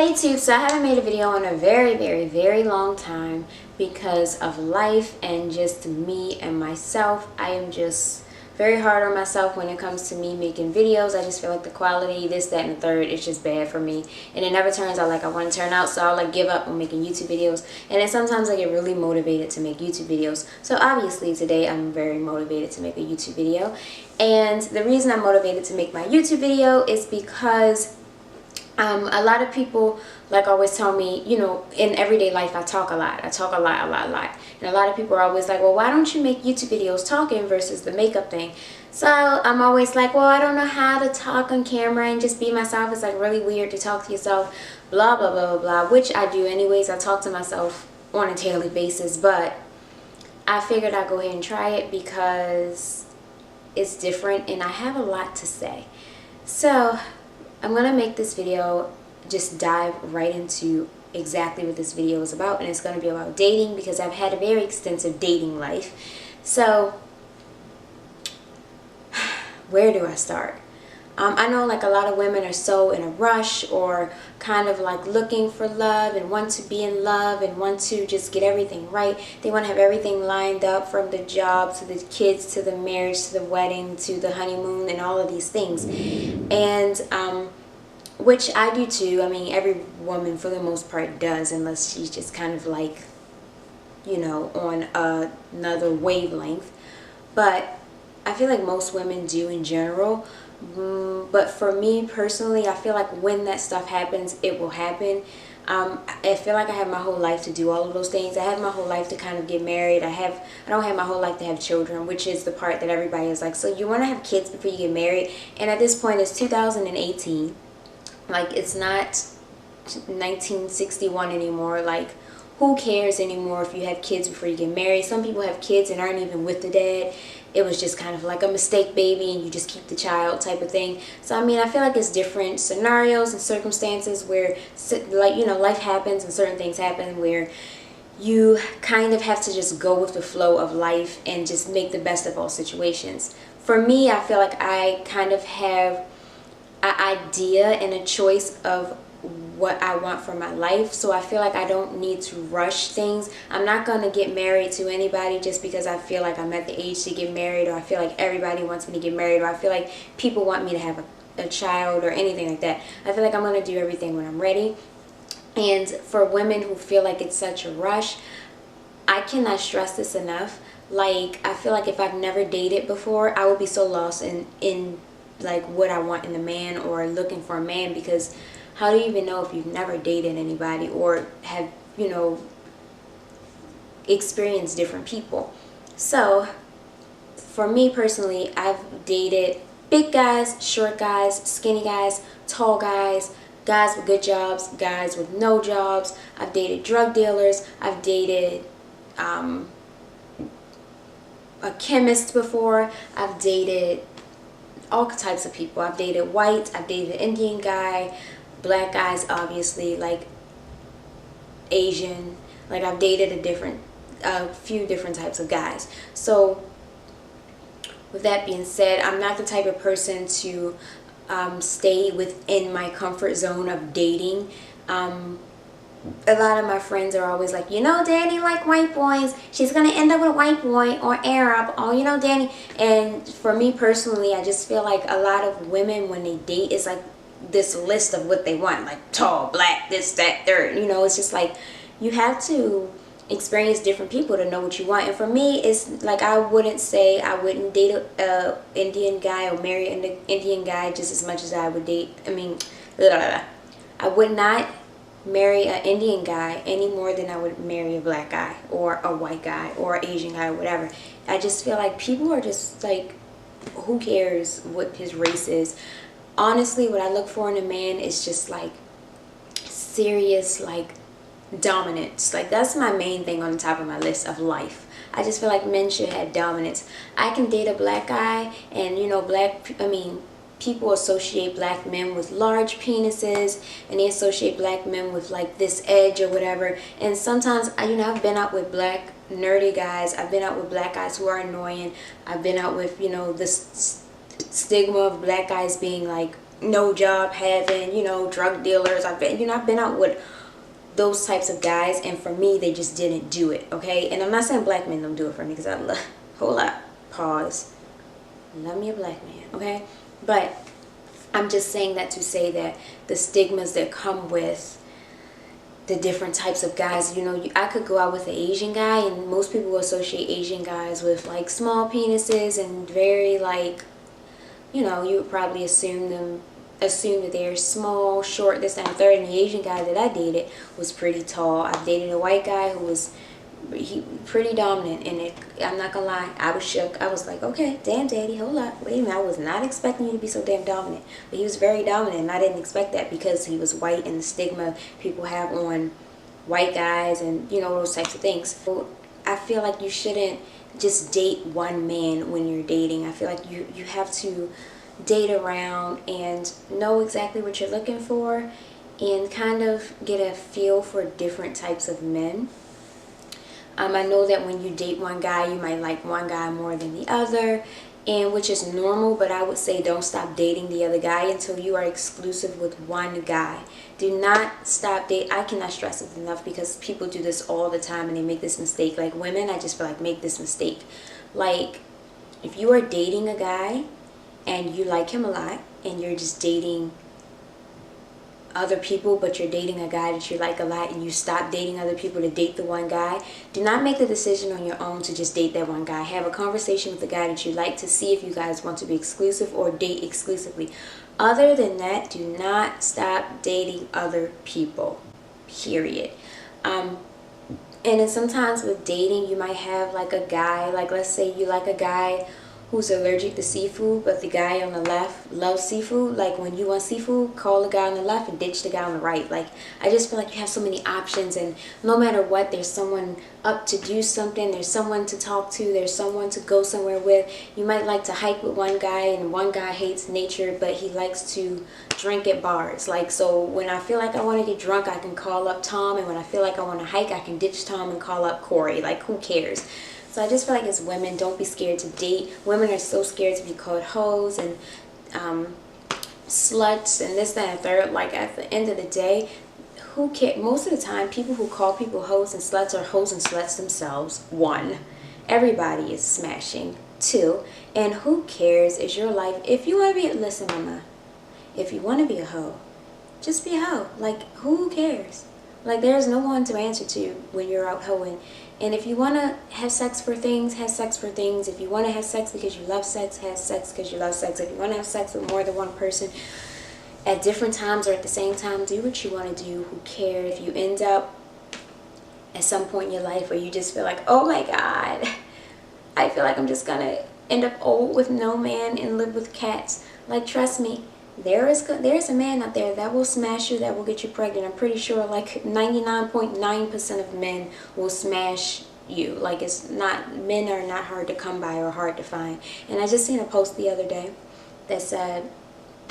Hey YouTube, so I haven't made a video in a very long time because of life and just me and myself. I am just very hard on myself when it comes to me making videos. I just feel like the quality, this, that, and the third, is just bad for me. And it never turns out like I want to turn out, so I'll like give up on making YouTube videos. And then sometimes I get really motivated to make YouTube videos. So obviously today I'm very motivated to make a YouTube video. And the reason I'm motivated to make my YouTube video is because a lot of people like always tell me, you know, in everyday life I talk a lot. I talk a lot. And a lot of people are always like, well, why don't you make YouTube videos talking versus the makeup thing? So I'm always like, well, I don't know how to talk on camera and just be myself. It's like really weird to talk to yourself, blah, blah, blah, blah, blah, which I do anyways. I talk to myself on a daily basis, but I figured I'd go ahead and try it because it's different and I have a lot to say. So I'm going to make this video, just dive right into exactly what this video is about, and it's going to be about dating because I've had a very extensive dating life. So where do I start? I know like a lot of women are so in a rush or kind of like looking for love and want to be in love and want to just get everything right. They want to have everything lined up, from the job to the kids to the marriage to the wedding to the honeymoon and all of these things. And which I do too. I mean, every woman for the most part does, unless she's just kind of like, you know, on another wavelength. But I feel like most women do in general. But for me personally, I feel like when that stuff happens, it will happen. I feel like I have my whole life to do all of those things. I have my whole life to kind of get married. I don't have my whole life to have children, which is the part that everybody is like, so you want to have kids before you get married? And at this point, it's 2018. Like, it's not 1961 anymore. Like, who cares anymore if you have kids before you get married? Some people have kids and aren't even with the dad. It was just kind of like a mistake baby and you just keep the child type of thing. So I mean, I feel like it's different scenarios and circumstances where, like, you know, life happens and certain things happen where you kind of have to just go with the flow of life and just make the best of all situations. For me, I feel like I kind of have an idea and a choice of what I want for my life, so I feel like I don't need to rush things. I'm not going to get married to anybody just because I feel like I'm at the age to get married, or I feel like everybody wants me to get married, or I feel like people want me to have a child or anything like that. I feel like I'm going to do everything when I'm ready. And for women who feel like it's such a rush, I cannot stress this enough. Like, I feel like if I've never dated before, I would be so lost in like what I want in a man or looking for a man, because how do you even know if you've never dated anybody or have, you know, experienced different people? So for me personally, I've dated big guys, short guys, skinny guys, tall guys, guys with good jobs, guys with no jobs. I've dated drug dealers. I've dated a chemist before. I've dated all types of people. I've dated white, I've dated an Indian guy, black guys, obviously, like Asian. Like, I've dated a few different types of guys. So with that being said, I'm not the type of person to stay within my comfort zone of dating. A lot of my friends are always like, you know, Danny like white boys. She's going to end up with a white boy or Arab. Oh, you know, Danny. And for me personally, I just feel like a lot of women, when they date, it's like this list of what they want. Like tall, black, this, that, third. You know, it's just like you have to experience different people to know what you want. And for me, it's like I wouldn't say I wouldn't date a Indian guy or marry an Indian guy just as much as I would date. I mean, I would not marry an Indian guy any more than I would marry a black guy or a white guy or an Asian guy or whatever. I just feel like people are just like, who cares what his race is? Honestly, what I look for in a man is just like serious, like dominance. Like, that's my main thing on the top of my list of life. I just feel like men should have dominance. I can date a black guy, and you know, people associate black men with large penises, and they associate black men with like this edge or whatever. And sometimes, you know, I've been out with black nerdy guys. I've been out with black guys who are annoying. I've been out with, you know, this stigma of black guys being like no job having, you know, drug dealers. I've been out with those types of guys, and for me, they just didn't do it, okay? And I'm not saying black men don't do it for me, because I love, hold up, pause, love me a black man, okay? But I'm just saying that to say that the stigmas that come with the different types of guys, you know, I could go out with an Asian guy, and most people associate Asian guys with like small penises and very like, you know, you would probably assume that they're small, short, this and third. And the Asian guy that I dated was pretty tall. I dated a white guy who was pretty dominant, and I'm not gonna lie, I was shook. I was like, okay, damn daddy, hold up, wait a minute, I was not expecting you to be so damn dominant. But he was very dominant, and I didn't expect that because he was white, and the stigma people have on white guys, and you know, those types of things. So I feel like you shouldn't just date one man when you're dating. I feel like you have to date around and know exactly what you're looking for, and kind of get a feel for different types of men. I know that when you date one guy, you might like one guy more than the other, and which is normal, but I would say don't stop dating the other guy until you are exclusive with one guy. Do not stop dating. I cannot stress it enough, because people do this all the time and they make this mistake. Like women, I just feel like make this mistake. Like if you are dating a guy and you like him a lot, and you're just dating other people, but you're dating a guy that you like a lot, and you stop dating other people to date the one guy, do not make the decision on your own to just date that one guy. Have a conversation with the guy that you like to see if you guys want to be exclusive or date exclusively. Other than that, do not stop dating other people, period. And then sometimes with dating, you might have like a guy, like let's say you like a guy who's allergic to seafood, but the guy on the left loves seafood. Like when you want seafood, call the guy on the left and ditch the guy on the right. Like I just feel like you have so many options, and no matter what, there's someone up to do something, there's someone to talk to, there's someone to go somewhere with. You might like to hike with one guy, and one guy hates nature, but he likes to drink at bars. Like, so when I feel like I want to get drunk, I can call up Tom, and when I feel like I want to hike, I can ditch Tom and call up Corey. Like, who cares? So I just feel like as women, don't be scared to date. Women are so scared to be called hoes and sluts and this, that, and third. Like at the end of the day, who cares? Most of the time, people who call people hoes and sluts are hoes and sluts themselves. 1, everybody is smashing. 2, and who cares? Is your life. If you want to be, listen, mama, if you want to be a hoe, just be a hoe. Like, who cares? Like, there's no one to answer to when you're out hoeing. And if you want to have sex for things, have sex for things. If you want to have sex because you love sex, have sex because you love sex. If you want to have sex with more than one person at different times or at the same time, do what you want to do. Who cares? If you end up at some point in your life where you just feel like, oh my God, I feel like I'm just going to end up old with no man and live with cats. Like, trust me, there's a man out there that will smash you, that will get you pregnant. I'm pretty sure like 99.9% of men will smash you. Like, it's not, men are not hard to come by or hard to find. And I just seen a post the other day that said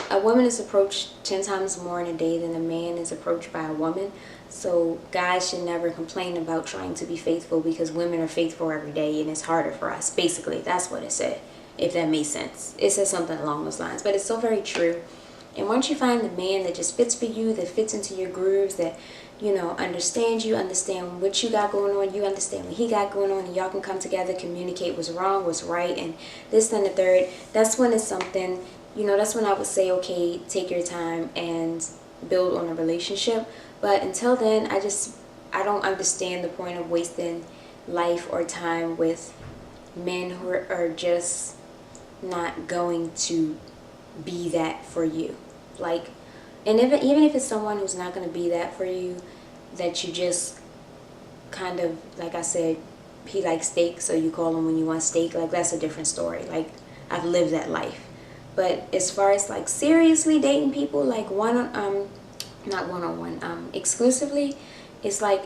a woman is approached 10 times more in a day than a man is approached by a woman. So guys should never complain about trying to be faithful, because women are faithful every day and it's harder for us. Basically, that's what it said, if that makes sense. It says something along those lines, but it's so very true. And once you find the man that just fits for you, that fits into your grooves, that, you know, understands you, understand what you got going on, you understand what he got going on, and y'all can come together, communicate what's wrong, what's right, and this and the third, that's when it's something, you know, that's when I would say, okay, take your time and build on a relationship. But until then, I don't understand the point of wasting life or time with men who are just not going to be that for you. Like, and even if it's someone who's not going to be that for you, that you just kind of, like I said, he likes steak, so you call him when you want steak. Like, that's a different story. Like, I've lived that life. But as far as like seriously dating people, like not one-on-one, exclusively, it's like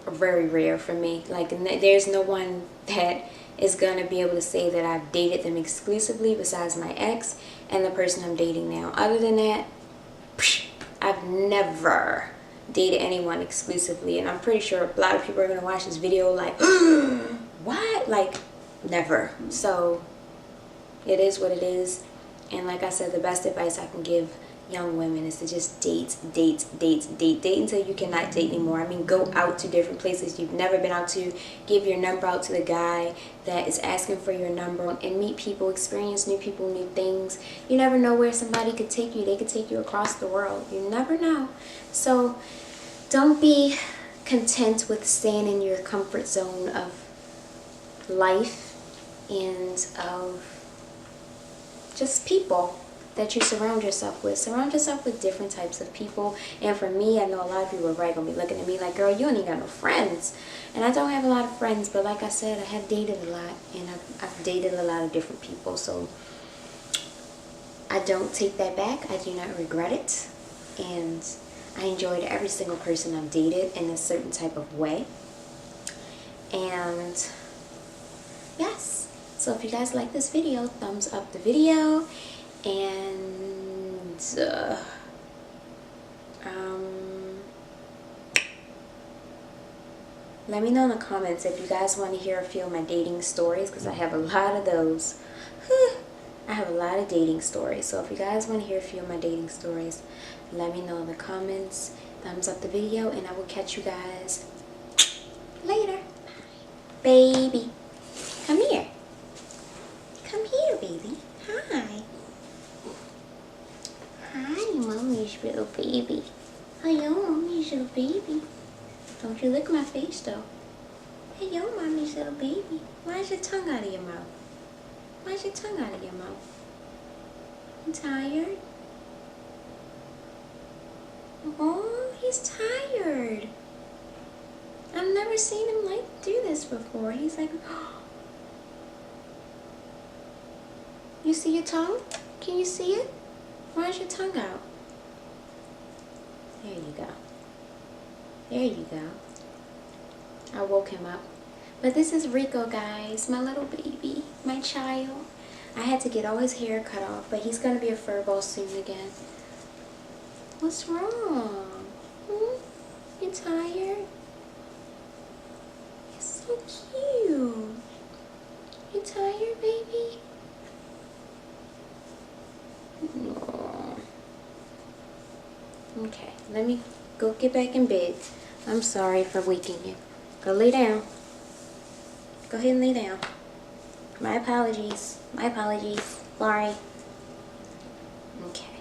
very rare for me. Like, there's no one that is going to be able to say that I've dated them exclusively besides my ex and the person I'm dating now. Other than that, I've never dated anyone exclusively, and I'm pretty sure a lot of people are going to watch this video like, what? Like, never. So it is what it is. And like I said, the best advice I can give young women is to just date until you cannot date anymore. I mean, go out to different places you've never been out to. Give your number out to the guy that is asking for your number, and meet people, experience new people, new things. You never know where somebody could take you. They could take you across the world. You never know. So don't be content with staying in your comfort zone of life and of just people that you surround yourself with. Surround yourself with different types of people. And for me, I know a lot of people are right gonna be looking at me like, girl, you don't even got no friends. And I don't have a lot of friends, but like I said, I have dated a lot, and I've dated a lot of different people. So I don't take that back. I do not regret it. And I enjoyed every single person I've dated in a certain type of way. And yes, so if you guys like this video, thumbs up the video. And let me know in the comments if you guys want to hear a few of my dating stories, because I have a lot of those. I have a lot of dating stories. So if you guys want to hear a few of my dating stories, let me know in the comments. Thumbs up the video, and I will catch you guys later. Baby, come here. Come here, baby. Hi. Hi, mommy's little baby. Hello, mommy's little baby. Don't you lick my face, though. Hello, mommy's little baby. Why's your tongue out of your mouth? Why's your tongue out of your mouth? You tired? Oh, he's tired. I've never seen him do this before. He's like, oh. You see your tongue? Can you see it? Why's your tongue out? There you go. There you go. I woke him up. But this is Rico, guys. My little baby. My child. I had to get all his hair cut off, but he's going to be a furball soon again. What's wrong? You tired? You're so cute. You tired, baby? Aww. Okay, let me go get back in bed. I'm sorry for waking you. Go lay down. Go ahead and lay down. My apologies. My apologies. Sorry. Okay.